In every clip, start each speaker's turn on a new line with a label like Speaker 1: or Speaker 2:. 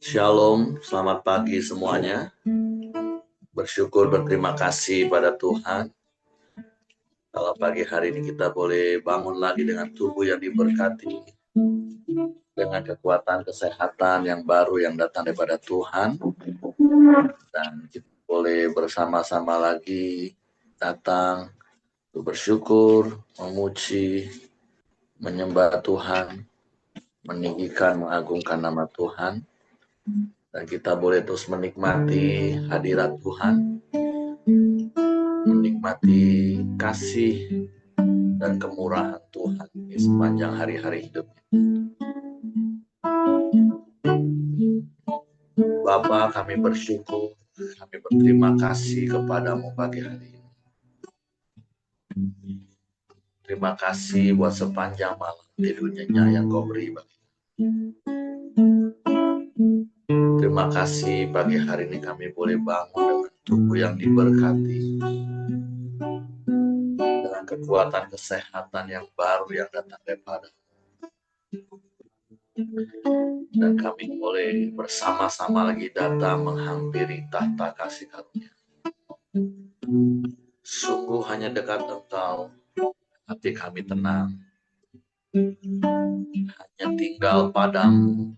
Speaker 1: Shalom, selamat pagi semuanya. Bersyukur, berterima kasih pada Tuhan. Kalau pagi hari ini kita boleh bangun lagi dengan tubuh yang diberkati, dengan kekuatan kesehatan yang baru yang datang daripada Tuhan. Dan kita boleh bersama-sama lagi datang untuk bersyukur, memuji, menyembah Tuhan, meninggikan, mengagungkan nama Tuhan. Dan kita boleh terus menikmati hadirat Tuhan, menikmati kasih dan kemurahan Tuhan di sepanjang hari-hari hidupnya. Bapa, kami bersyukur, kami berterima kasih kepadamu pagi hari ini. Terima kasih buat sepanjang malam tidur nyenyak yang kau beri bagi kami. Terima kasih pagi hari ini kami boleh bangun dengan tubuh yang diberkati, dengan kekuatan kesehatan yang baru yang datang daripada, dan kami boleh bersama-sama lagi datang menghampiri tahta kasih karunia. Sungguh hanya dekat Engkau hati kami tenang, hanya tinggal padamu.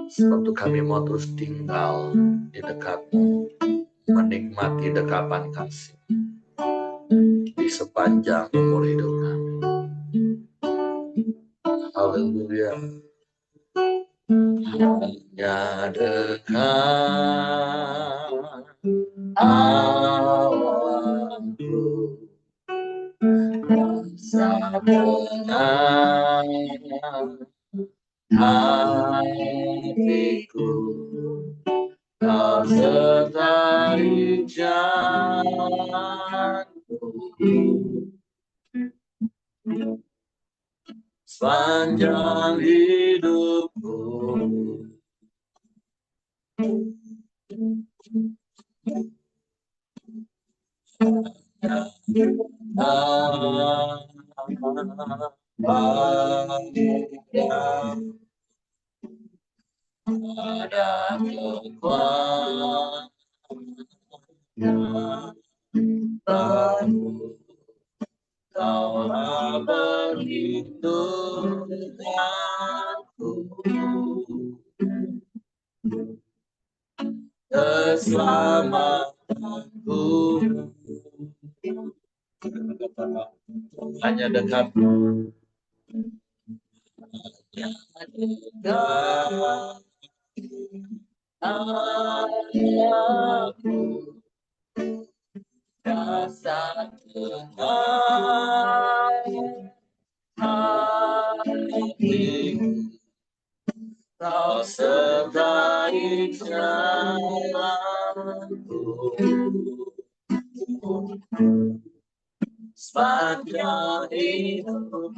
Speaker 1: Sebab kami mau terus tinggal di dekatmu, menikmati dekapan kasih di sepanjang umur hidup kami. Haleluya. Hanya dekat Allahku, rasa tenang hatiku, kau sertai jalanku sepanjang hidupku. Ada kekuatan baru, Kaulah perlindunganku, keselamatanku. Hanya dekat, hanya dekat aku, rasa tenang hatiku, kau sertai jalanku sepanjang hidup.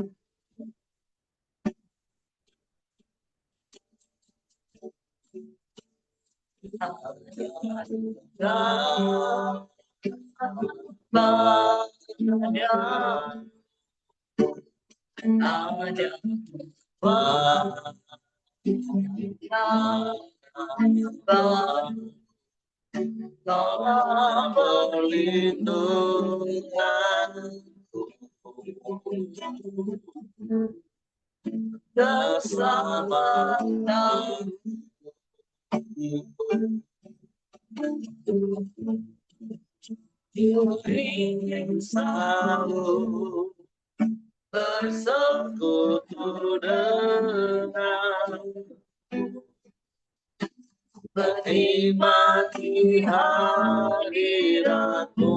Speaker 1: Kaulah perlindunganku, keselamatan. Ingin selalu bersekutu dengan, menikmati hadiratmu.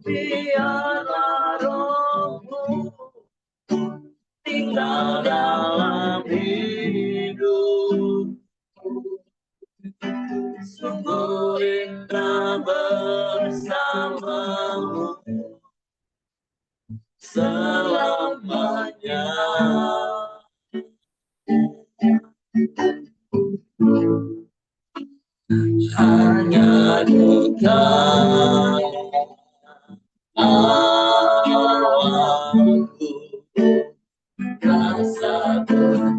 Speaker 1: Biarlah rohmu tinggal dalam hidup. Sungguh indah bersamamu selamanya. Hanya dekat Allahku, rasa tenang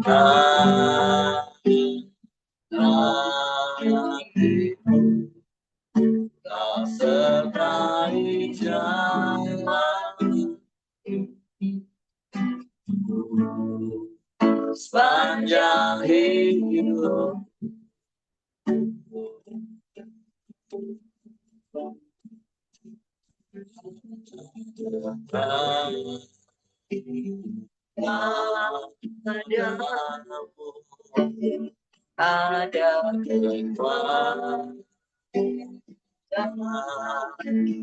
Speaker 1: sepanjang hidup. Ada kekuatan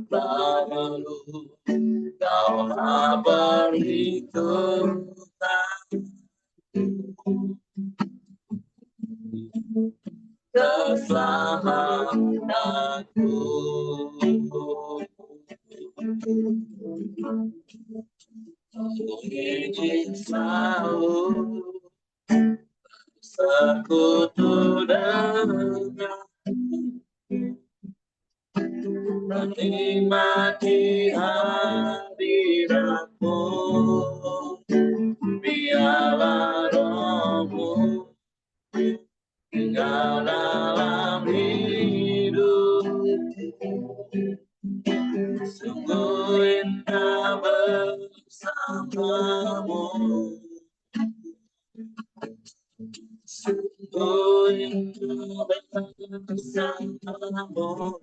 Speaker 1: baru kau beri Tuhan keselamatanku. Ingin selalu sekutu dengan menikmati hadiratmu. Biarlah rohmu tinggal dalam hidup. Sungguh indah bersamamu. Sungguh indah bersamamu.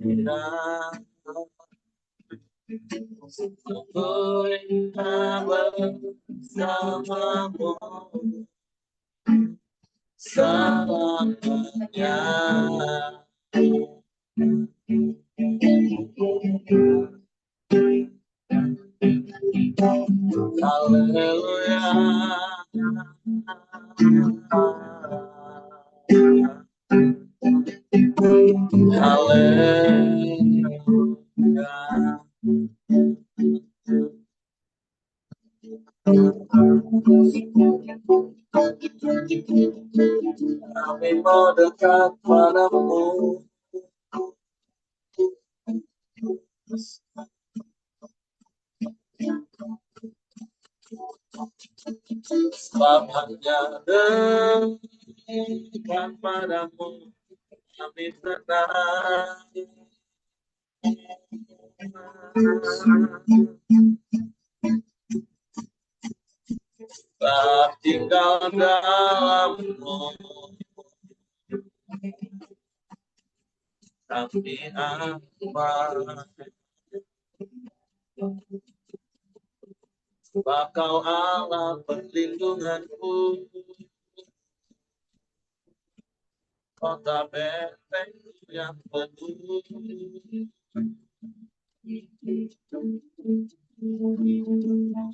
Speaker 1: Sungguh indah bersamamu. Selamanya. Haleluya. Haleluya. Kami mau dekat padamu. Sebab hanya dekat padamu kami tenang. Sebab tinggal dalammu kami aman. Sebab kau Allah perlindunganku. Kota benteng yang penuh.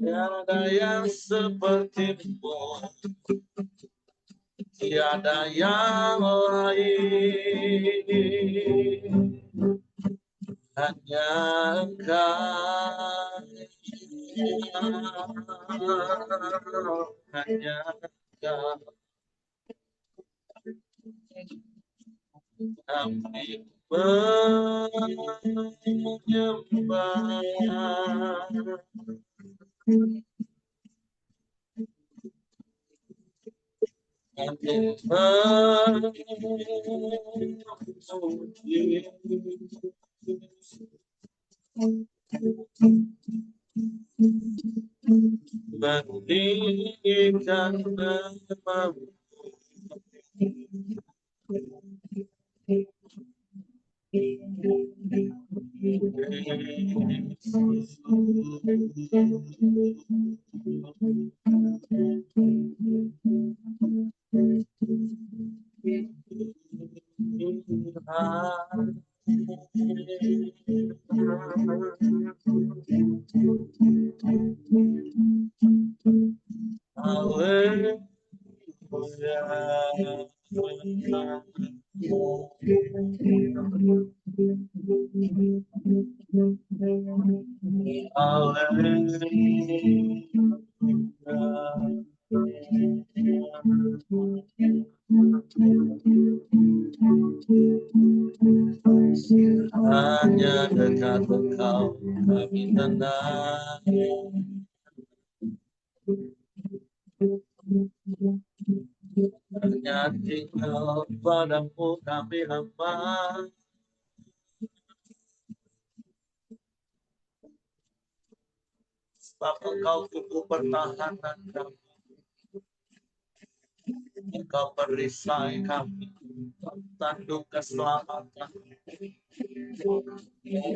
Speaker 1: Tiada yang sepertimu, tiada yang lain, hanya Engkau, hanya Engkau. Kami menyembah. Kami memuji. Meninggikan namamu. Hanya dekat Engkau kami tenang. Hanya tinggal padamu kami aman. Sebab Engkau tubuh pertahanan kami. Engkau perisai kami, tanduk keselamatan,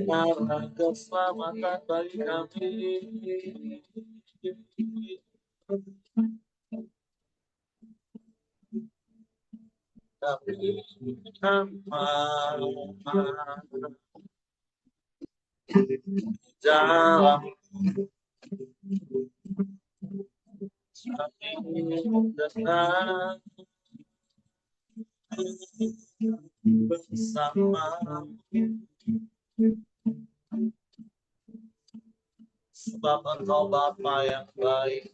Speaker 1: menara keselamatan bagi kami. Kami aman dalam tenang bersama, sebab Engkau Bapa yang baik,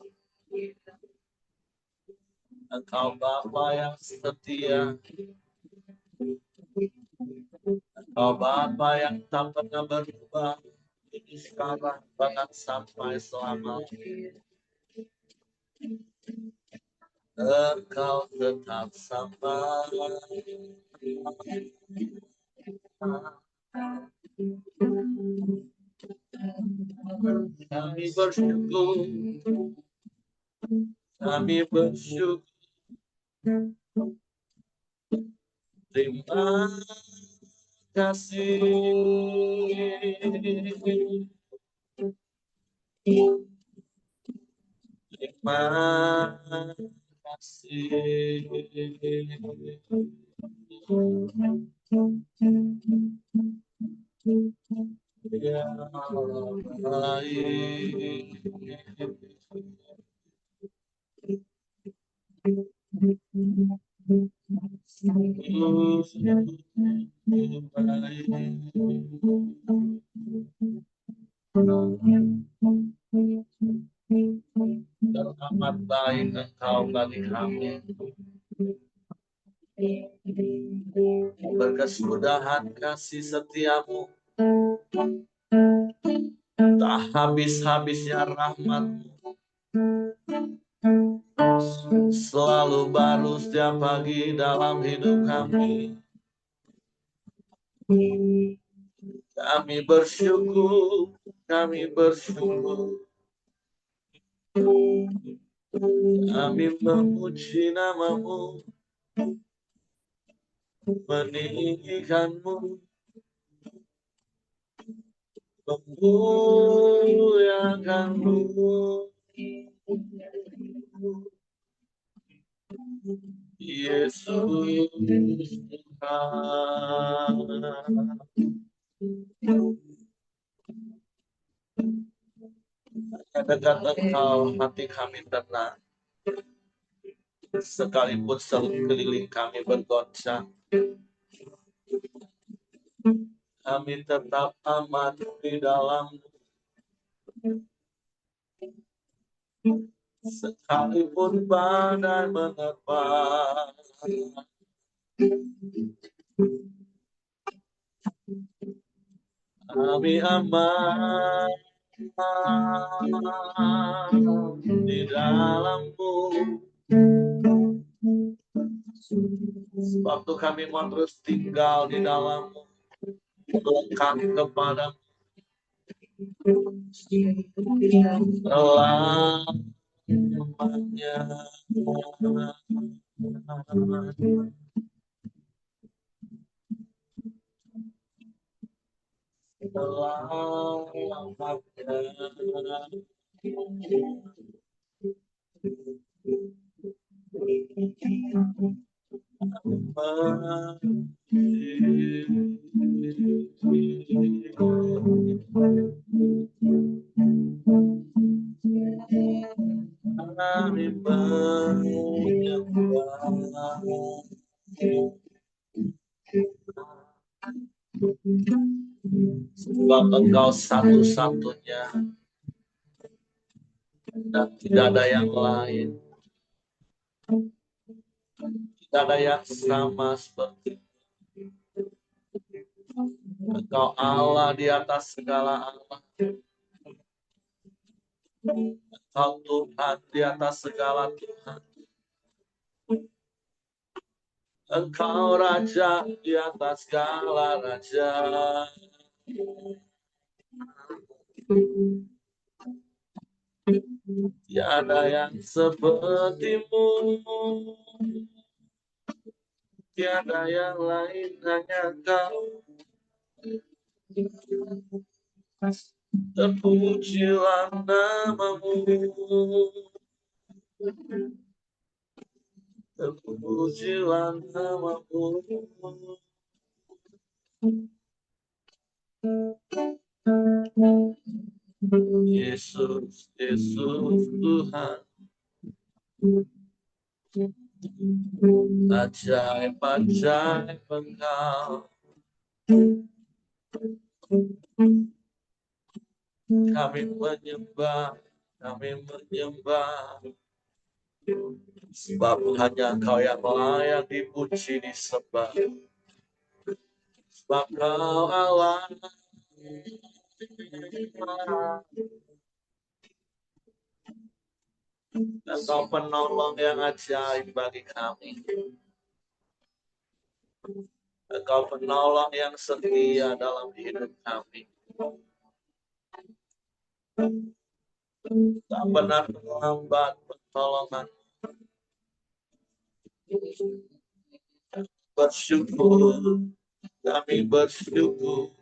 Speaker 1: Engkau Bapa yang setia, Engkau Bapa yang tak pernah berubah, ini sekarang bahkan sampai selamanya. Engkau tetap sama. Kami bersyukur, kami bersyukur. Terima kasih. Terima kasih. Ya baik. Teramat baik Engkau bagi kami. Berkesudahan kasih setiamu, tak habis-habisnya rahmat-Mu, selalu baru setiap pagi dalam hidup kami. Kami bersyukur, kami bersyukur. Kami memuji nama-Mu, meninggikan-Mu, memuliakan-Mu. Yesus Tuhan. Dekat Engkau hati kami tenang, sekalipun sekeliling kami bergoncang, kami tetap aman di dalam. Sekalipun badai menerpa, kami aman di dalam-Mu. Waktu kami mau terus tinggal di dalam-Mu, melekat kepada-Mu selamanya. Sebab Engkau satu-satunya dan tidak ada yang lain, tidak ada yang sama seperti Engkau. Allah di atas segala Allah, Engkau Tuhan di atas segala Tuhan, Engkau Raja di atas segala Raja. Tiada yang seperti-Mu, Tiada yang lain, hanya Kau. Terpujilah nama-Mu. Terpujilah nama-Mu. Yesus, Yesus Tuhan. Ajaib, ajaib Engkau. Kami menyembah, sebab hanya Kau yang layak dipuji, disembah. Sebab Kau Allah, Engkau penolong yang ajaib bagi kami. Engkau penolong yang setia dalam hidup kami. Tak pernah terlambat pertolongan. Bersyukur, kami bersyukur.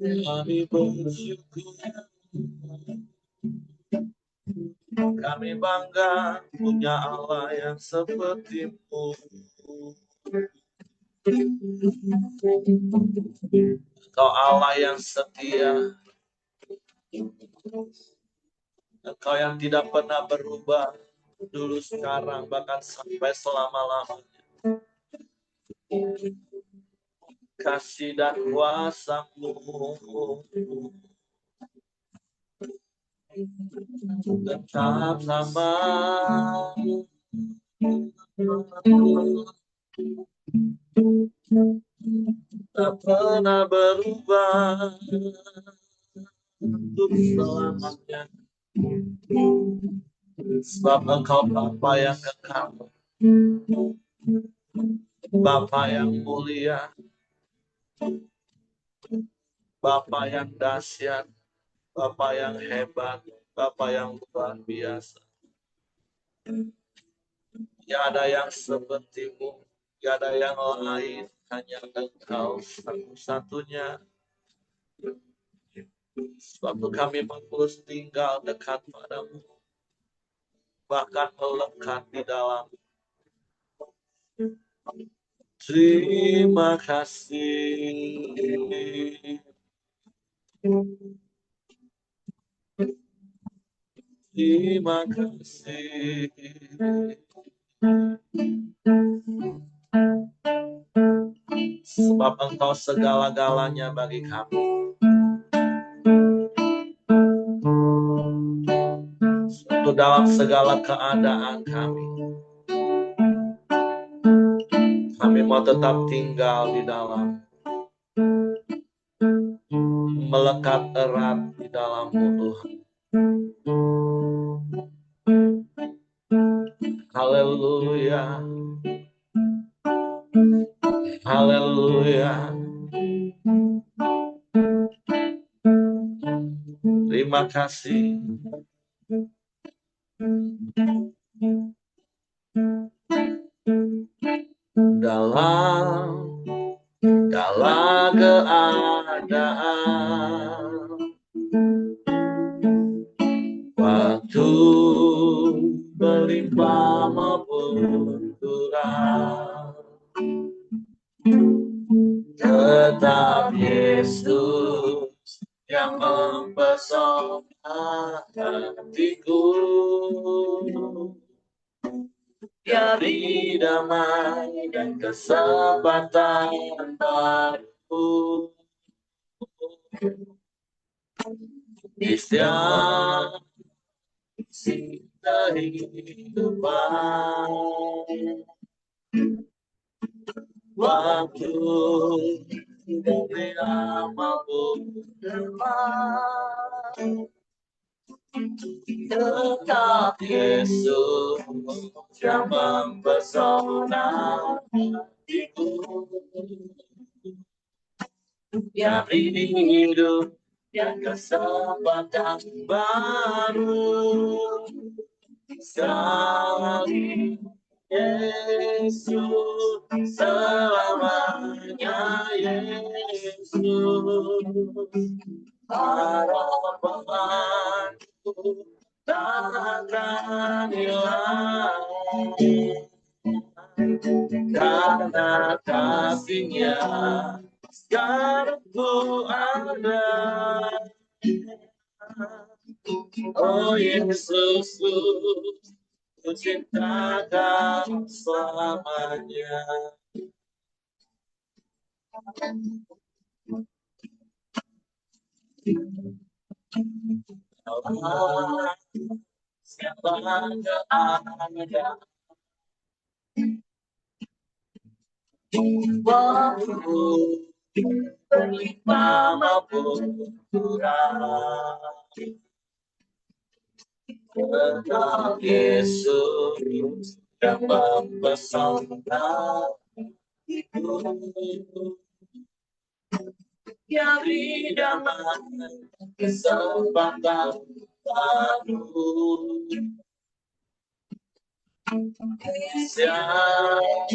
Speaker 1: Kami bersyukur. Kami bangga punya Allah yang seperti-Mu. Engkau Allah yang setia. Engkau yang tidak pernah berubah. Dulu, sekarang, bahkan sampai selama-lamanya. Kasih dan kuasa-Mu tetap sama. Tak pernah berubah untuk selamanya. Sebab Engkau Bapa yang kekal, Bapa yang mulia, Bapa yang dahsyat, Bapa yang hebat, Bapa yang luar biasa. Tidak ada yang seperti-Mu, tidak ada yang lain, hanya Engkau satu-satunya. Sebab kami terus tinggal dekat padamu, bahkan melekat di dalam. Terima kasih. Terima kasih. Sebab Engkau segala-galanya bagi kami. Untuk dalam segala keadaan kami mau tetap tinggal di dalam, melekat erat di dalam-Mu Tuhan. Haleluya. Haleluya. Terima kasih. Dalam segala keadaan, waktu berlimpah maupun kurang, tetap Yesus yang mempesona hatiku. Dari damai dan kesempatan baru, di setiap kehidupan, waktu berlimpah maupun kurang, tetap Yesus yang mempesona hatiku. Dari hidup yang kesempatan baru, sekali Yesus, selamanya Yesus, harapanku tak akan hilang, karena kasih-Nya sekarang ku ada. Oh Yesusku, ku cintakan selamanya. Allah, siapa yang ada waktu berlimpah maupun kurang, tentang Yesus yang mempesona hidup, yang damai kesempatan baru, siap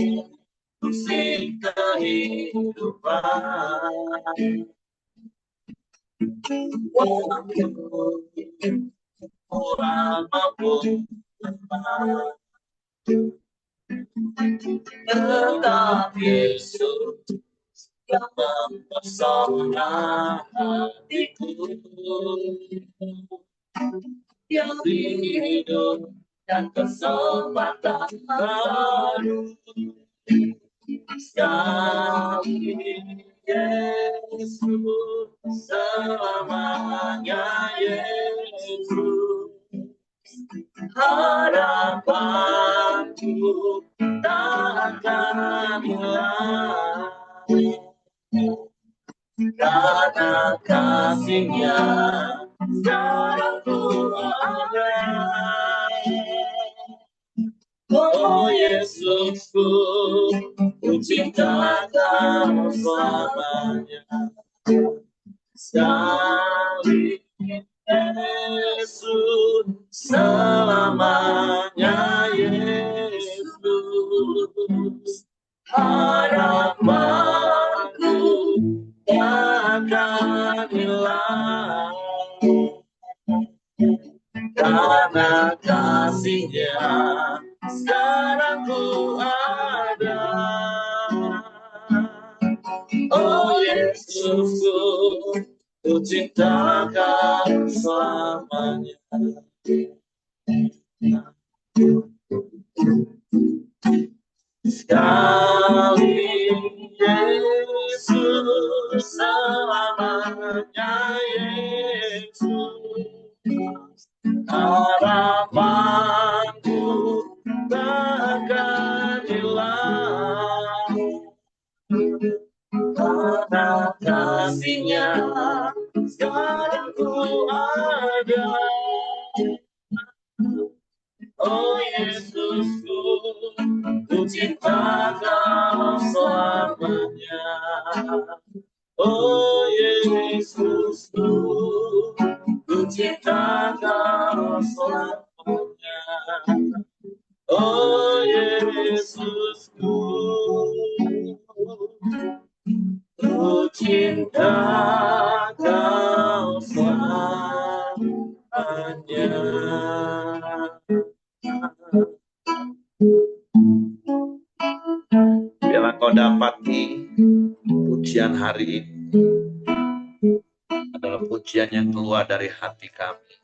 Speaker 1: musik kehidupan, waktu kurang maupun tepat, tentang Yesus yang mempesona hatiku, yang hidup dan kesempatan baru, sekali Yesus, selamanya Yesus, harapanku tak akan hilang, karena kasih-Nya sekarang ku ada. Oh Yesusku, ku cintakan selamanya. Sekali Yesus, selamanya Yesus, harapanku takkan hilang, karena kasih-Nya sekarang ku ada. Oh Yesusku, ku cintakan selamanya. Sekali Yesus, selamanya Yesus, harapanku takkan hilang, karena kasih-Nya sekarang ku ada. Oh Yesusku, ku cintakan selamanya. Oh Yesusku, ku cintakan selamanya. Oh Yesusku, ku cintakan selamanya. Biarlah kau dapati pujian hari ini adalah pujian yang keluar dari hati kami,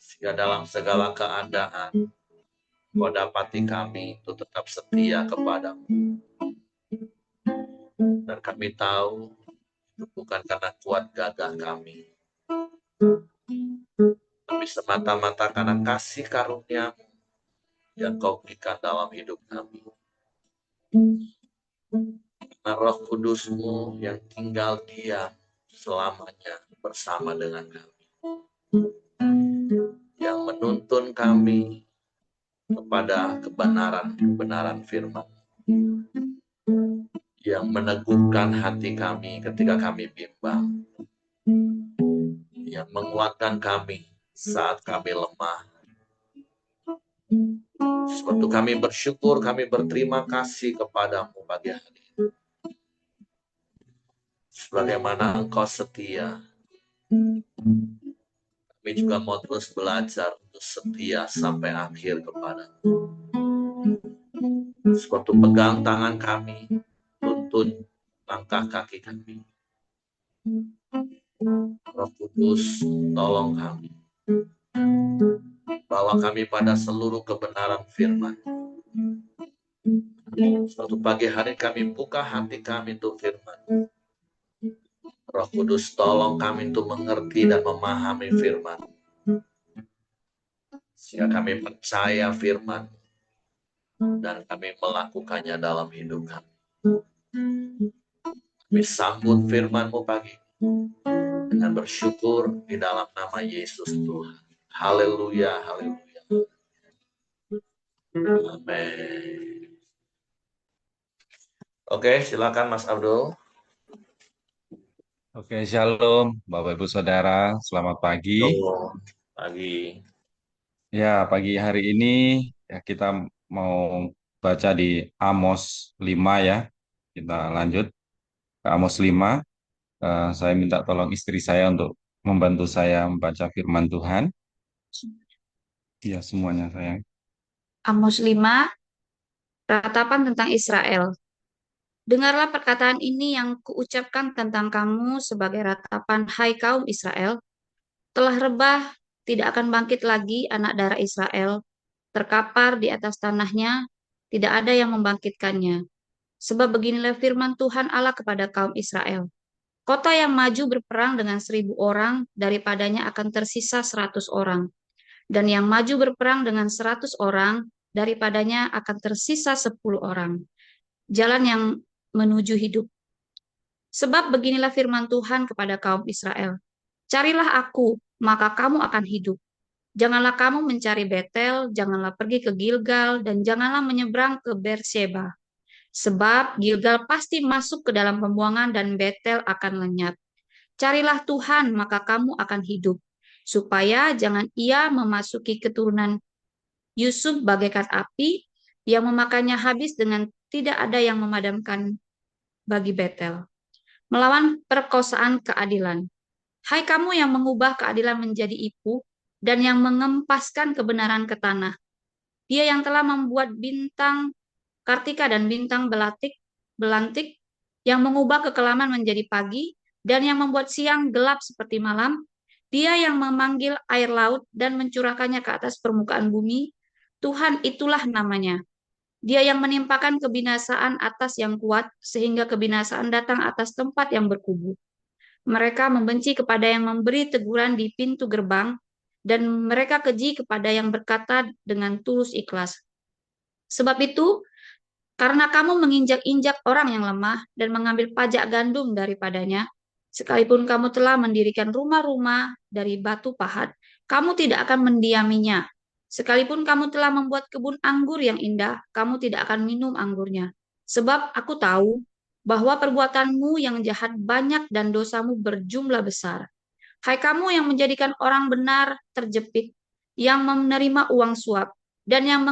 Speaker 1: sehingga dalam segala keadaan kau dapati kami itu tetap setia kepadamu. Dan kami tahu itu bukan karena kuat gagah kami, tapi semata-mata karena kasih karunia yang kau berikan dalam hidup kami. Karena Roh Kudus-Mu yang tinggal diam selamanya bersama dengan kami, yang menuntun kami kepada kebenaran firman, yang meneguhkan hati kami ketika kami bimbang, yang menguatkan kami saat kami lemah. Sebab itu kami bersyukur, kami berterima kasih kepadamu pagi hari ini. Sebagaimana Engkau setia, kami juga mau terus belajar untuk setia sampai akhir kepadamu. Sebab itu pegang tangan kami, tuntun langkah kaki kami. Roh Kudus, tolong kami. Bawa kami pada seluruh kebenaran firman. Suatu pagi hari kami buka hati kami untuk firman. Roh Kudus, tolong kami untuk mengerti dan memahami firman. Sehingga kami percaya firman dan kami melakukannya dalam hidup kami. Kami sambut firman-Mu pagi dengan bersyukur di dalam nama Yesus Tuhan. Haleluya, haleluya. Amin. Oke, silakan Mas Abdul.
Speaker 2: Oke, Shalom, Bapak Ibu Saudara, selamat pagi.
Speaker 1: Pagi.
Speaker 2: Ya, pagi hari ini ya kita mau baca di Amos 5 ya. Kita lanjut ke Amos 5. Saya minta tolong istri saya untuk membantu saya membaca firman Tuhan. Ya, semuanya sayang.
Speaker 3: Amos 5, ratapan tentang Israel. Dengarlah perkataan ini yang kuucapkan tentang kamu sebagai ratapan, hai kaum Israel. Telah rebah, tidak akan bangkit lagi anak darah Israel. Terkapar di atas tanahnya, tidak ada yang membangkitkannya. Sebab beginilah firman Tuhan Allah kepada kaum Israel. Kota yang maju berperang dengan 1.000 orang, daripadanya akan tersisa 100 orang. Dan yang maju berperang dengan 100 orang, daripadanya akan tersisa 10 orang. Jalan yang menuju hidup. Sebab beginilah firman Tuhan kepada kaum Israel. Carilah aku, maka kamu akan hidup. Janganlah kamu mencari Betel, janganlah pergi ke Gilgal, dan janganlah menyeberang ke Beersheba. Sebab Gilgal pasti masuk ke dalam pembuangan dan Betel akan lenyap. Carilah Tuhan, maka kamu akan hidup. Supaya jangan ia memasuki keturunan Yusuf bagaikan api yang memakannya habis dengan tidak ada yang memadamkan bagi Betel. Melawan perkosaan keadilan. Hai kamu yang mengubah keadilan menjadi ipu dan yang mengempaskan kebenaran ke tanah. Dia yang telah membuat bintang Kartika dan bintang belantik, yang mengubah kekelaman menjadi pagi, dan yang membuat siang gelap seperti malam. Dia yang memanggil air laut dan mencurahkannya ke atas permukaan bumi. Tuhan itulah namanya. Dia yang menimpakan kebinasaan atas yang kuat, sehingga kebinasaan datang atas tempat yang berkubu. Mereka membenci kepada yang memberi teguran di pintu gerbang, dan mereka keji kepada yang berkata dengan tulus ikhlas. Sebab itu, karena kamu menginjak-injak orang yang lemah dan mengambil pajak gandum daripadanya, sekalipun kamu telah mendirikan rumah-rumah dari batu pahat, kamu tidak akan mendiaminya. Sekalipun kamu telah membuat kebun anggur yang indah, kamu tidak akan minum anggurnya. Sebab aku tahu bahwa perbuatanmu yang jahat banyak dan dosamu berjumlah besar. Hai kamu yang menjadikan orang benar terjepit, yang menerima uang suap, dan yang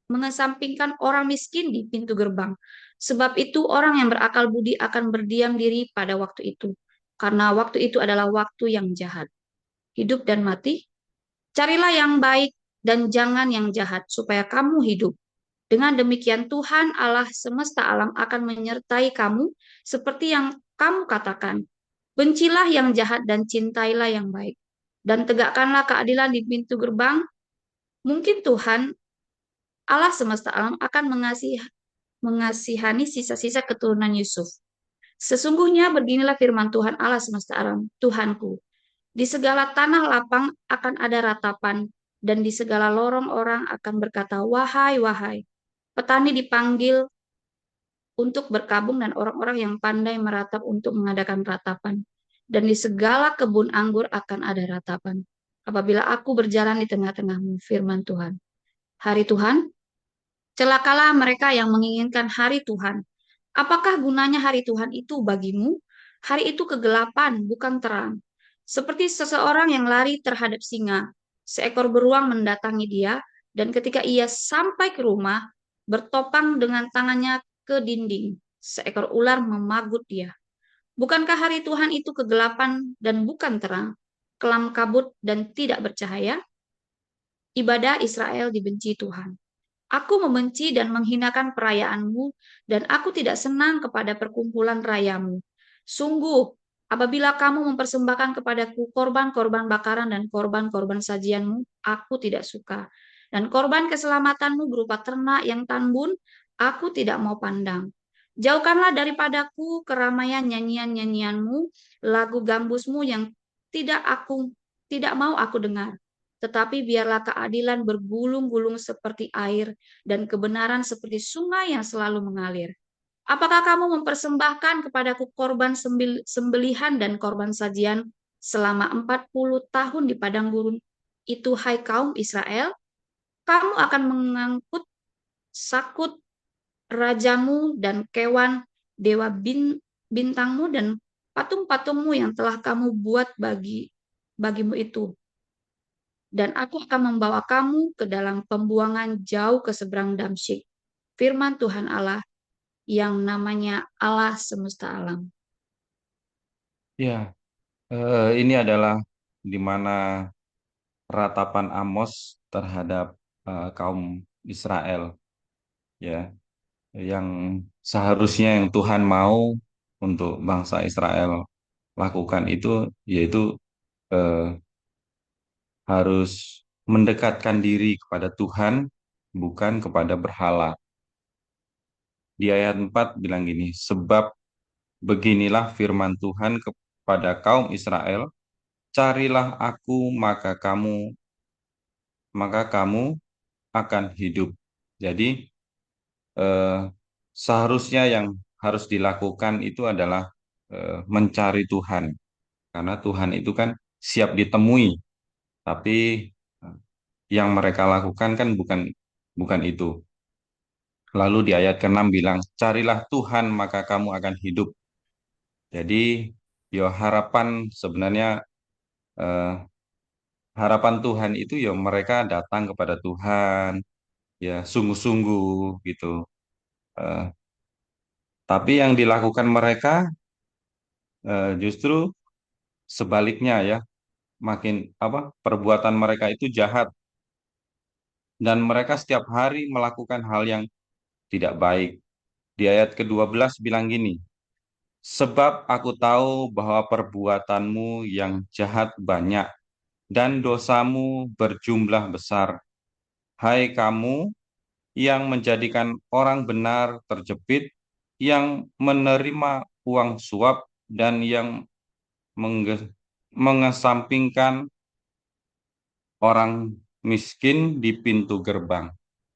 Speaker 3: mengesampingkan orang miskin di pintu gerbang. Sebab itu orang yang berakal budi akan berdiam diri pada waktu itu. Karena waktu itu adalah waktu yang jahat. Hidup dan mati, carilah yang baik dan jangan yang jahat, supaya kamu hidup. Dengan demikian Tuhan Allah semesta alam akan menyertai kamu seperti yang kamu katakan. Bencilah yang jahat dan cintailah yang baik. Dan tegakkanlah keadilan di pintu gerbang. Mungkin Tuhan Allah semesta alam akan mengasihani sisa-sisa keturunan Yusuf. Sesungguhnya beginilah firman Tuhan Allah semesta alam, Tuhanku. Di segala tanah lapang akan ada ratapan, dan di segala lorong orang akan berkata, wahai, wahai. Petani dipanggil untuk berkabung dan orang-orang yang pandai meratap untuk mengadakan ratapan. Dan di segala kebun anggur akan ada ratapan. Apabila aku berjalan di tengah-tengahmu, firman Tuhan. Hari Tuhan, celakalah mereka yang menginginkan hari Tuhan. Apakah gunanya hari Tuhan itu bagimu? Hari itu kegelapan, bukan terang. Seperti seseorang yang lari terhadap singa, seekor beruang mendatangi dia, dan ketika ia sampai ke rumah, bertopang dengan tangannya ke dinding, seekor ular memagut dia. Bukankah hari Tuhan itu kegelapan dan bukan terang, kelam kabut dan tidak bercahaya? Ibadah Israel dibenci Tuhan. Aku membenci dan menghinakan perayaanmu, dan aku tidak senang kepada perkumpulan rayamu. Sungguh, apabila kamu mempersembahkan kepadaku korban-korban bakaran dan korban-korban sajianmu, aku tidak suka. Dan korban keselamatanmu berupa ternak yang tanbun, aku tidak mau pandang. Jauhkanlah daripadaku keramaian nyanyian-nyanyianmu, lagu gambusmu yang tidak mau aku dengar. Tetapi biarlah keadilan bergulung-gulung seperti air dan kebenaran seperti sungai yang selalu mengalir. Apakah kamu mempersembahkan kepadaku korban sembelihan dan korban sajian selama 40 tahun di padang gurun itu, hai kaum Israel? Kamu akan mengangkut sakut rajamu dan kewan dewa bintangmu dan patung-patungmu yang telah kamu buat bagimu itu. Dan aku akan membawa kamu ke dalam pembuangan jauh ke seberang Damsyik. Firman Tuhan Allah yang namanya Allah semesta alam.
Speaker 2: Ya, ini adalah di mana ratapan Amos terhadap kaum Israel, ya, yang seharusnya yang Tuhan mau untuk bangsa Israel lakukan itu, yaitu eh, harus mendekatkan diri kepada Tuhan, bukan kepada berhala. Di ayat 4 bilang gini, sebab beginilah firman Tuhan kepada kaum Israel, carilah aku maka kamu akan hidup. Jadi eh, seharusnya yang harus dilakukan itu adalah mencari Tuhan, karena Tuhan itu kan siap ditemui, tapi eh, yang mereka lakukan kan bukan bukan itu. Lalu di ayat ke-6 bilang, carilah Tuhan maka kamu akan hidup. Jadi ya harapan sebenarnya eh, harapan Tuhan itu ya mereka datang kepada Tuhan ya sungguh-sungguh gitu. Eh, tapi yang dilakukan mereka justru sebaliknya ya, makin apa perbuatan mereka itu jahat dan mereka setiap hari melakukan hal yang tidak baik. Di ayat ke-12 bilang gini, sebab aku tahu bahwa perbuatanmu yang jahat banyak dan dosamu berjumlah besar. Hai kamu yang menjadikan orang benar terjepit, yang menerima uang suap, dan yang mengesampingkan orang miskin di pintu gerbang.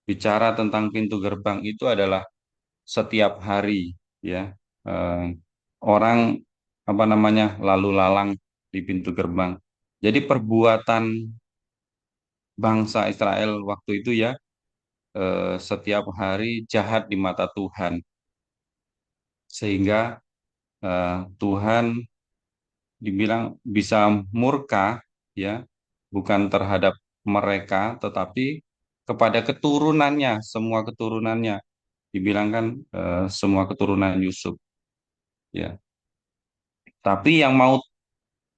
Speaker 2: Bicara tentang pintu gerbang itu adalah setiap hari, ya, eh, orang apa namanya lalu lalang di pintu gerbang. Jadi perbuatan bangsa Israel waktu itu ya setiap hari jahat di mata Tuhan, sehingga Tuhan dibilang bisa murka ya, bukan terhadap mereka tetapi kepada keturunannya, semua keturunannya. Dibilang kan semua keturunan Yusuf ya. Tapi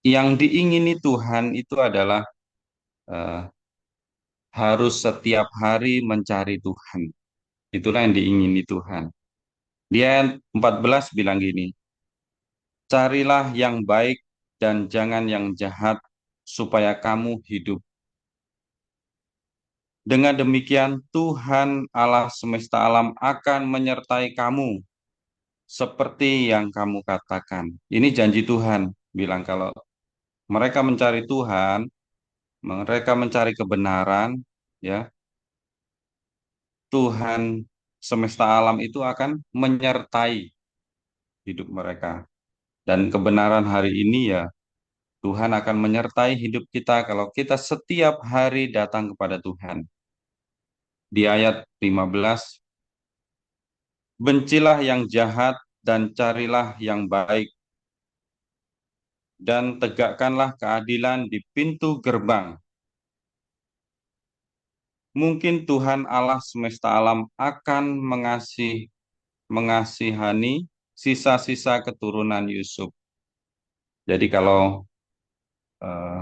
Speaker 2: yang diingini Tuhan itu adalah eh, harus setiap hari mencari Tuhan. Itulah yang diingini Tuhan. Dia 14 bilang gini, carilah yang baik dan jangan yang jahat, supaya kamu hidup. Dengan demikian, Tuhan Allah semesta alam akan menyertai kamu, seperti yang kamu katakan. Ini janji Tuhan, bilang kalau mereka mencari Tuhan, mereka mencari kebenaran, ya, Tuhan semesta alam itu akan menyertai hidup mereka. Dan kebenaran hari ini ya, Tuhan akan menyertai hidup kita kalau kita setiap hari datang kepada Tuhan. Di ayat 15, bencilah yang jahat dan carilah yang baik. dan tegakkanlah keadilan di pintu gerbang. Mungkin Tuhan Allah semesta alam akan mengasihani sisa-sisa keturunan Yusuf. Jadi kalau eh,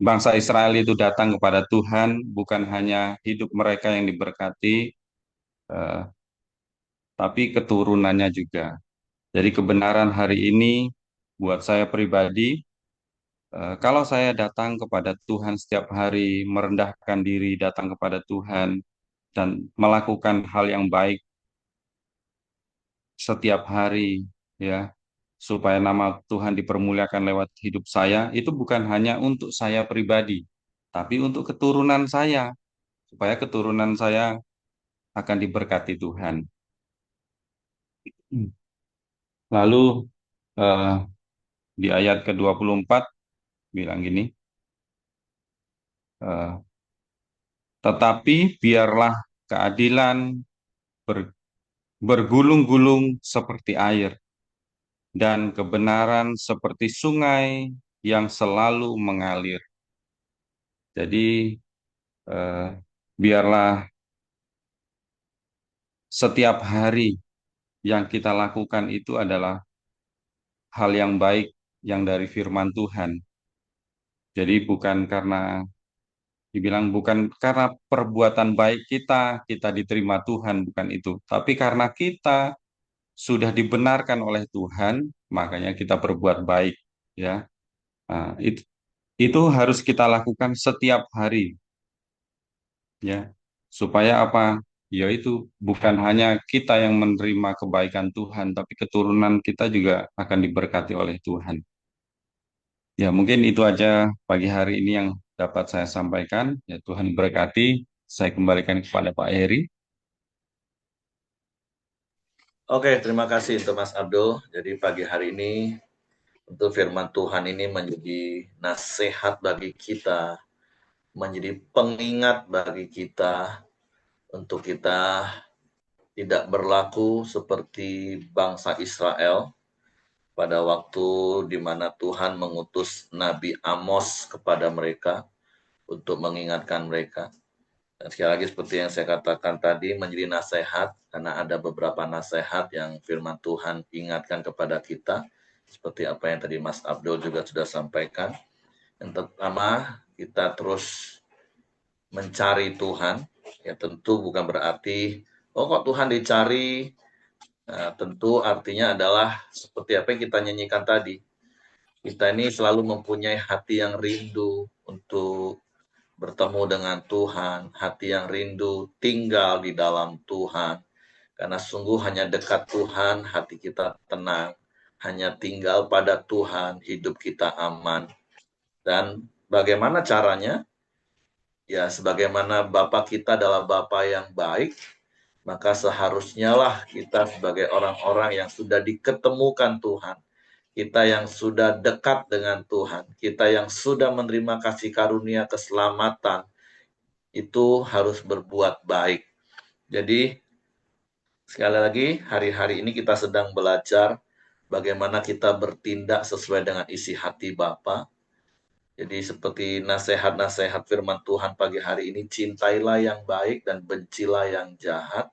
Speaker 2: bangsa Israel itu datang kepada Tuhan, bukan hanya hidup mereka yang diberkati, eh, tapi keturunannya juga. Jadi kebenaran hari ini buat saya pribadi, kalau saya datang kepada Tuhan setiap hari, merendahkan diri, datang kepada Tuhan, dan melakukan hal yang baik setiap hari, ya, supaya nama Tuhan dipermuliakan lewat hidup saya, itu bukan hanya untuk saya pribadi, tapi untuk keturunan saya, supaya keturunan saya akan diberkati Tuhan. Lalu eh, di ayat ke-24 bilang gini, eh, tetapi biarlah keadilan ber- bergulung-gulung seperti air, dan kebenaran seperti sungai yang selalu mengalir. Jadi biarlah setiap hari yang kita lakukan itu adalah hal yang baik yang dari firman Tuhan. Jadi bukan karena perbuatan baik kita diterima Tuhan, bukan itu. Tapi karena kita sudah dibenarkan oleh Tuhan, makanya kita berbuat baik, ya. Nah, itu harus kita lakukan setiap hari, ya, supaya apa? Yaitu bukan hanya kita yang menerima kebaikan Tuhan, tapi keturunan kita juga akan diberkati oleh Tuhan. Ya, mungkin itu aja pagi hari ini yang dapat saya sampaikan. Ya, Tuhan berkati. Saya kembalikan kepada Pak Heri.
Speaker 1: Oke, terima kasih untuk Mas Abdul. Jadi pagi hari ini tentu firman Tuhan ini menjadi nasihat bagi kita, menjadi pengingat bagi kita untuk kita tidak berlaku seperti bangsa Israel pada waktu di mana Tuhan mengutus Nabi Amos kepada mereka untuk mengingatkan mereka. Dan sekali lagi seperti yang saya katakan tadi, menjadi nasihat, karena ada beberapa nasihat yang firman Tuhan ingatkan kepada kita, seperti apa yang tadi Mas Abdul juga sudah sampaikan. Yang pertama, kita terus mencari Tuhan, ya tentu bukan berarti, oh kok Tuhan dicari, nah, tentu artinya adalah seperti apa yang kita nyanyikan tadi, kita ini selalu mempunyai hati yang rindu untuk bertemu dengan Tuhan, hati yang rindu tinggal di dalam Tuhan. Karena sungguh hanya dekat Tuhan, hati kita tenang. Hanya tinggal pada Tuhan, hidup kita aman. Dan bagaimana caranya? Ya, sebagaimana Bapa kita adalah Bapa yang baik, maka seharusnya lah kita sebagai orang-orang yang sudah diketemukan Tuhan, kita yang sudah dekat dengan Tuhan, kita yang sudah menerima kasih karunia keselamatan, itu harus berbuat baik. Jadi, sekali lagi, hari-hari ini kita sedang belajar bagaimana kita bertindak sesuai dengan isi hati Bapa. Jadi seperti nasihat-nasihat firman Tuhan pagi hari ini, cintailah yang baik dan bencilah yang jahat.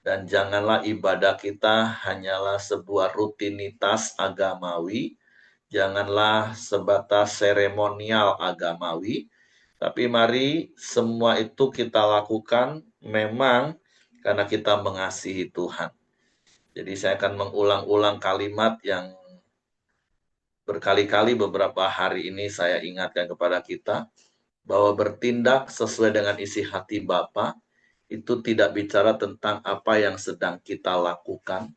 Speaker 1: Dan janganlah ibadah kita hanyalah sebuah rutinitas agamawi, janganlah sebatas seremonial agamawi, tapi mari semua itu kita lakukan memang karena kita mengasihi Tuhan. Jadi saya akan mengulang-ulang kalimat yang berkali-kali beberapa hari ini saya ingatkan kepada kita, bahwa bertindak sesuai dengan isi hati Bapa itu tidak bicara tentang apa yang sedang kita lakukan,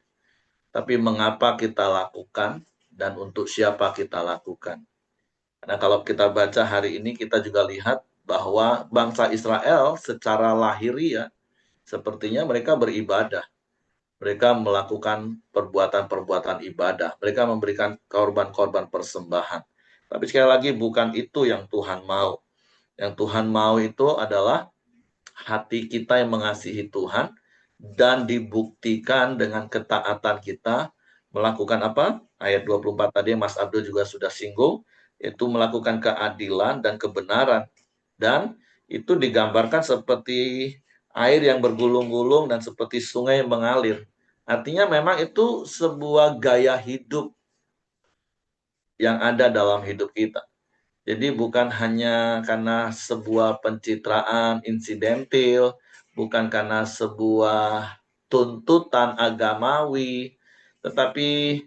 Speaker 1: tapi mengapa kita lakukan dan untuk siapa kita lakukan. Karena kalau kita baca hari ini, kita juga lihat bahwa bangsa Israel secara lahiriah sepertinya mereka beribadah. Mereka melakukan perbuatan-perbuatan ibadah. Mereka memberikan korban-korban persembahan. Tapi sekali lagi bukan itu yang Tuhan mau. Yang Tuhan mau itu adalah hati kita yang mengasihi Tuhan dan dibuktikan dengan ketaatan kita Melakukan apa? Ayat 24 tadi Mas Abdul juga sudah singgung, yaitu melakukan keadilan dan kebenaran. Dan itu digambarkan seperti air yang bergulung-gulung dan seperti sungai yang mengalir. Artinya memang itu sebuah gaya hidup yang ada dalam hidup kita. Jadi bukan hanya karena sebuah pencitraan insidentil, bukan karena sebuah tuntutan agamawi, tetapi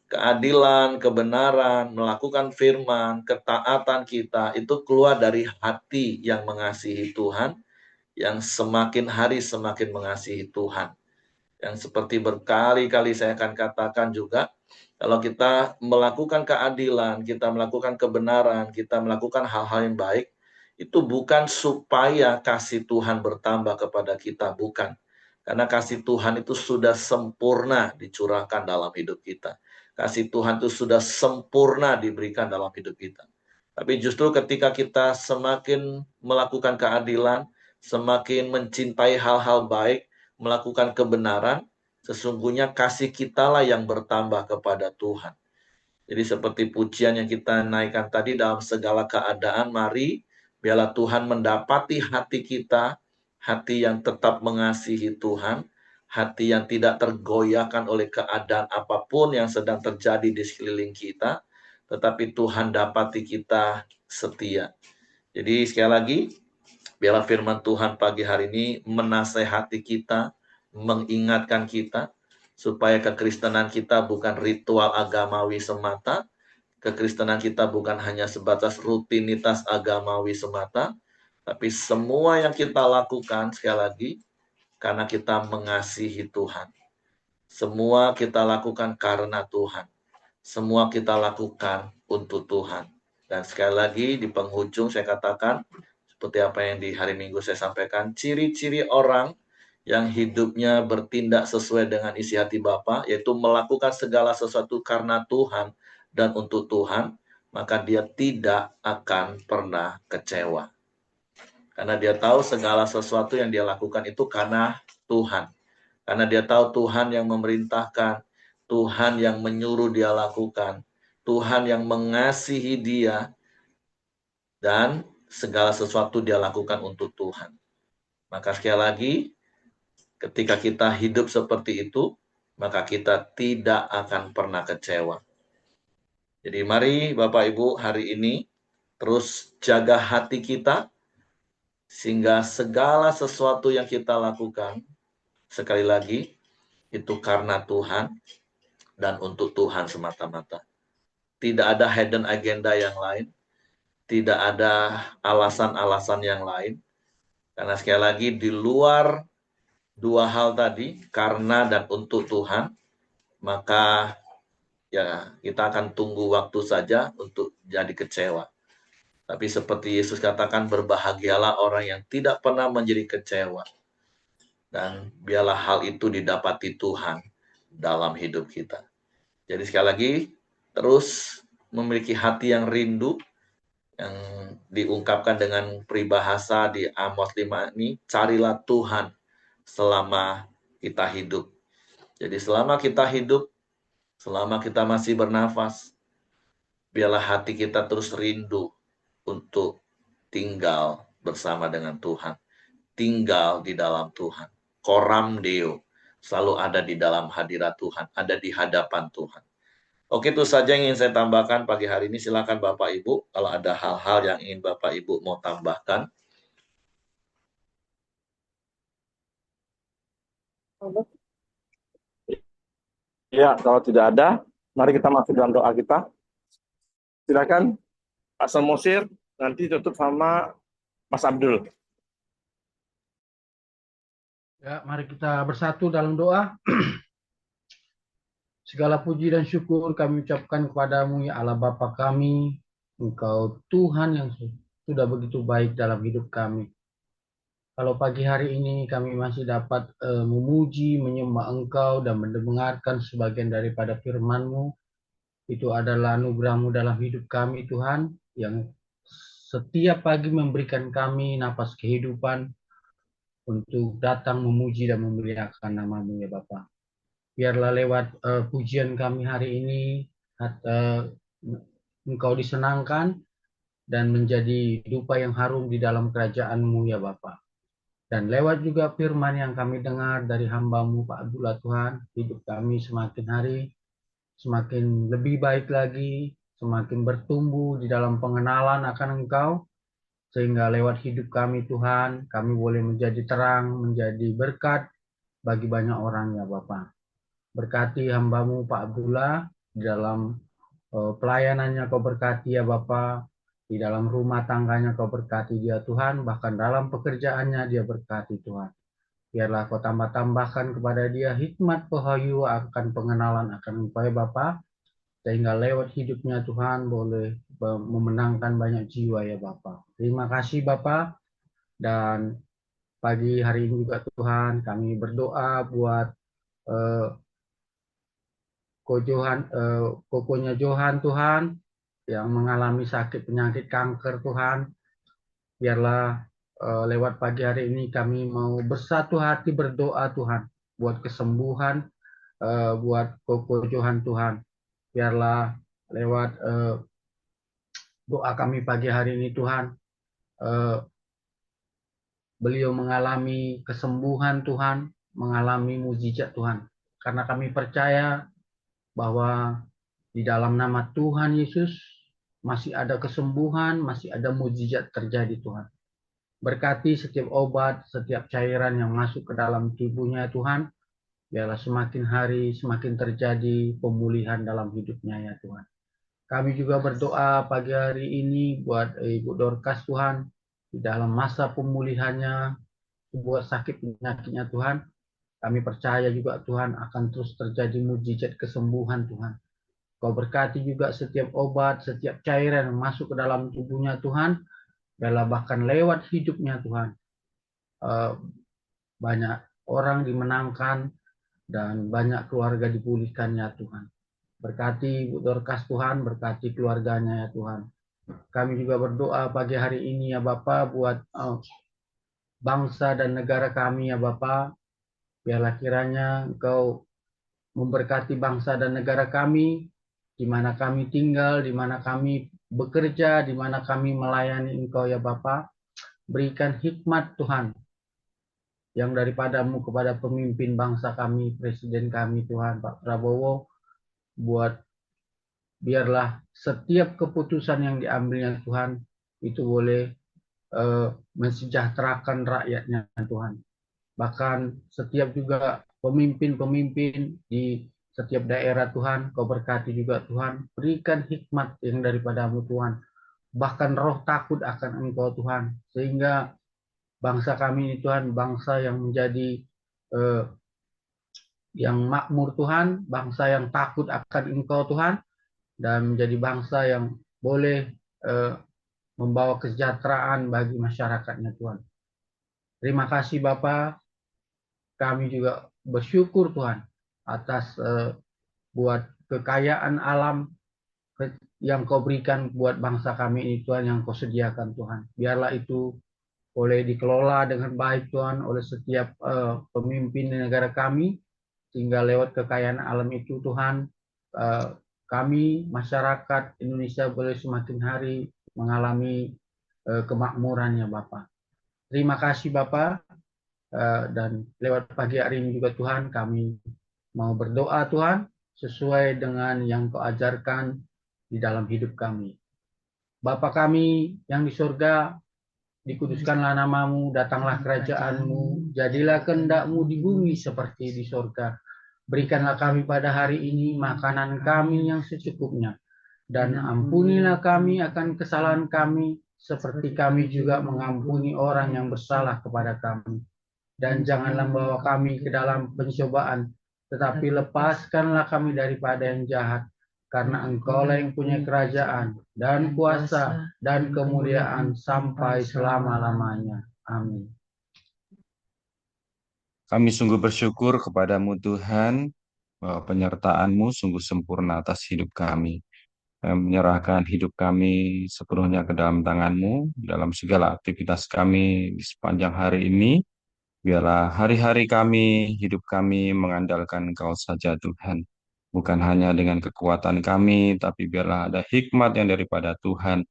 Speaker 1: keadilan, kebenaran, melakukan firman, ketaatan kita itu keluar dari hati yang mengasihi Tuhan, yang semakin hari semakin mengasihi Tuhan. Yang seperti berkali-kali saya akan katakan juga, kalau kita melakukan keadilan, kita melakukan kebenaran, kita melakukan hal-hal yang baik, itu bukan supaya kasih Tuhan bertambah kepada kita, bukan. Karena kasih Tuhan itu sudah sempurna dicurahkan dalam hidup kita. Kasih Tuhan itu sudah sempurna diberikan dalam hidup kita. Tapi justru ketika kita semakin melakukan keadilan, semakin mencintai hal-hal baik, melakukan kebenaran, sesungguhnya kasih kitalah yang bertambah kepada Tuhan. Jadi seperti pujian yang kita naikkan tadi, dalam segala keadaan, mari biarlah Tuhan mendapati hati kita, hati yang tetap mengasihi Tuhan, hati yang tidak tergoyahkan oleh keadaan apapun yang sedang terjadi di sekeliling kita, tetapi Tuhan dapati kita setia. Jadi sekali lagi, biarlah firman Tuhan pagi hari ini menasehati kita, mengingatkan kita, supaya kekristenan kita bukan ritual agamawi semata, kekristenan kita bukan hanya sebatas rutinitas agamawi semata, tapi semua yang kita lakukan, sekali lagi, karena kita mengasihi Tuhan. Semua kita lakukan karena Tuhan. Semua kita lakukan untuk Tuhan. Dan sekali lagi di penghujung saya katakan, seperti apa yang di hari Minggu saya sampaikan, ciri-ciri orang yang hidupnya bertindak sesuai dengan isi hati Bapa, yaitu melakukan segala sesuatu karena Tuhan dan untuk Tuhan, maka dia tidak akan pernah kecewa. Karena dia tahu segala sesuatu yang dia lakukan itu karena Tuhan. Karena dia tahu Tuhan yang memerintahkan, Tuhan yang menyuruh dia lakukan, Tuhan yang mengasihi dia, dan segala sesuatu dia lakukan untuk Tuhan. Maka sekali lagi, ketika kita hidup seperti itu, maka kita tidak akan pernah kecewa. Jadi mari Bapak Ibu hari ini terus jaga hati kita, sehingga segala sesuatu yang kita lakukan, sekali lagi, itu karena Tuhan dan untuk Tuhan semata-mata. Tidak ada hidden agenda yang lain, tidak ada alasan-alasan yang lain. Karena sekali lagi di luar dua hal tadi, karena dan untuk Tuhan, maka ya kita akan tunggu waktu saja untuk jadi kecewa. Tapi seperti Yesus katakan, berbahagialah orang yang tidak pernah menjadi kecewa. Dan biarlah hal itu didapati Tuhan dalam hidup kita. Jadi sekali lagi, terus memiliki hati yang rindu, yang diungkapkan dengan peribahasa di Amos 5 ini, carilah Tuhan selama kita hidup. Jadi selama kita hidup, selama kita masih bernafas, biarlah hati kita terus rindu untuk tinggal bersama dengan Tuhan. Tinggal di dalam Tuhan. Coram Deo. Selalu ada di dalam hadirat Tuhan. Ada di hadapan Tuhan. Oke, itu saja yang ingin saya tambahkan pagi hari ini. Silakan Bapak Ibu, kalau ada hal-hal yang ingin Bapak Ibu mau tambahkan.
Speaker 4: Ya, kalau tidak ada, mari kita masuk dalam doa kita. Silakan, Pak Samosir, nanti tutup sama Mas Abdul.
Speaker 5: Ya, mari kita bersatu dalam doa. Segala puji dan syukur kami ucapkan kepadamu, ya Allah Bapa kami. Engkau Tuhan yang sudah begitu baik dalam hidup kami. Kalau pagi hari ini kami masih dapat memuji, menyembah Engkau dan mendengarkan sebagian daripada firman-Mu, itu adalah anugerah-Mu dalam hidup kami, Tuhan, yang setiap pagi memberikan kami napas kehidupan untuk datang memuji dan memuliakan nama-Mu, ya Bapa. biarlah lewat pujian kami hari ini, Engkau disenangkan dan menjadi dupa yang harum di dalam kerajaan-Mu ya Bapa. Dan lewat juga firman yang kami dengar dari hamba-Mu Pak Abdullah Tuhan, hidup kami semakin hari semakin lebih baik lagi, semakin bertumbuh di dalam pengenalan akan Engkau, sehingga lewat hidup kami Tuhan, kami boleh menjadi terang, menjadi berkat bagi banyak orang ya Bapa. Berkati hamba-Mu Pak Abdullah di dalam pelayanannya Kau berkati ya Bapa, di dalam rumah tangganya Kau berkati dia Tuhan, bahkan dalam pekerjaannya dia berkati Tuhan. Biarlah Kau tambah-tambahkan kepada dia hikmat pehayu akan pengenalan akan Engkau ya Bapa, sehingga lewat hidupnya Tuhan boleh memenangkan banyak jiwa ya Bapa. Terima kasih Bapa, dan pagi hari ini juga Tuhan kami berdoa buat kokonya Johan Tuhan yang mengalami sakit penyakit kanker Tuhan. Biarlah lewat pagi hari ini kami mau bersatu hati berdoa Tuhan buat kesembuhan buat Koko Johan Tuhan. Biarlah lewat doa kami pagi hari ini Tuhan, beliau mengalami kesembuhan Tuhan, mengalami mujizat Tuhan. Karena kami percaya bahwa di dalam nama Tuhan Yesus masih ada kesembuhan, masih ada mujizat terjadi Tuhan. Berkati setiap obat, setiap cairan yang masuk ke dalam tubuhnya Tuhan, biarlah semakin hari semakin terjadi pemulihan dalam hidupnya ya Tuhan. Kami juga berdoa pagi hari ini buat Ibu Dorcas Tuhan, di dalam masa pemulihannya, buat sakit penyakitnya Tuhan. Kami percaya juga Tuhan akan terus terjadi mujizat kesembuhan Tuhan. Kau berkati juga setiap obat, setiap cairan yang masuk ke dalam tubuhnya Tuhan, biarlah bahkan lewat hidupnya Tuhan, banyak orang dimenangkan dan banyak keluarga dipulihkannya Tuhan. Berkati Ibu Dorcas Tuhan, berkati keluarganya ya Tuhan. Kami juga berdoa pagi hari ini ya Bapa buat bangsa dan negara kami ya Bapa. Biarlah kiranya Engkau memberkati bangsa dan negara kami, di mana kami tinggal, di mana kami bekerja, di mana kami melayani Engkau ya Bapa. Berikan hikmat Tuhan yang daripadamu kepada pemimpin bangsa kami, Presiden kami Tuhan, Pak Prabowo, buat biarlah setiap keputusan yang diambilnya Tuhan itu boleh mensejahterakan rakyatnya Tuhan. Bahkan setiap juga pemimpin-pemimpin di setiap daerah Tuhan, Kau berkati juga Tuhan. Berikan hikmat yang daripadamu Tuhan. Bahkan roh takut akan Engkau Tuhan. Sehingga bangsa kami ini Tuhan, bangsa yang menjadi yang makmur Tuhan, bangsa yang takut akan Engkau Tuhan, dan menjadi bangsa yang boleh membawa kesejahteraan bagi masyarakatnya Tuhan. Terima kasih Bapa. Kami juga bersyukur Tuhan atas buat kekayaan alam yang Kau berikan buat bangsa kami ini Tuhan, yang Kau sediakan Tuhan. Biarlah itu boleh dikelola dengan baik Tuhan oleh setiap pemimpin di negara kami, sehingga lewat kekayaan alam itu Tuhan, kami masyarakat Indonesia boleh semakin hari mengalami kemakmurannya Bapak. Terima kasih Bapak. Dan lewat pagi hari ini juga Tuhan, kami mau berdoa Tuhan sesuai dengan yang Kau ajarkan di dalam hidup kami. Bapa kami yang di surga, dikuduskanlah namamu, datanglah kerajaanmu, jadilah kehendak-Mu di bumi seperti di surga. Berikanlah kami pada hari ini makanan kami yang secukupnya, dan ampunilah kami akan kesalahan kami, seperti kami juga mengampuni orang yang bersalah kepada kami. Dan janganlah membawa kami ke dalam pencobaan, tetapi lepaskanlah kami daripada yang jahat, karena Engkau-lah yang punya kerajaan, dan kuasa, dan kemuliaan sampai selama-lamanya. Amin.
Speaker 2: Kami sungguh bersyukur kepadamu Tuhan, bahwa penyertaan-Mu sungguh sempurna atas hidup kami. Kami menyerahkan hidup kami sepenuhnya ke dalam tangan-Mu, dalam segala aktivitas kami di sepanjang hari ini. Biarlah hari-hari kami, hidup kami mengandalkan Engkau saja Tuhan. Bukan hanya dengan kekuatan kami, tapi biarlah ada hikmat yang daripada Tuhan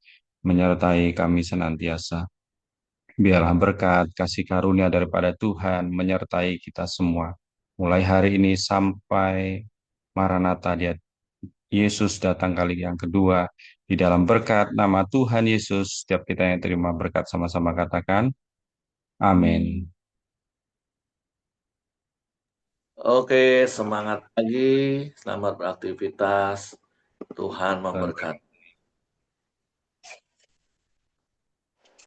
Speaker 2: menyertai kami senantiasa. Biarlah berkat kasih karunia daripada Tuhan menyertai kita semua. Mulai hari ini sampai Maranatha dia Yesus datang kali yang kedua. Di dalam berkat nama Tuhan Yesus, setiap kita yang terima berkat sama-sama katakan, amin.
Speaker 1: Oke, semangat pagi, selamat beraktivitas. Tuhan memberkati.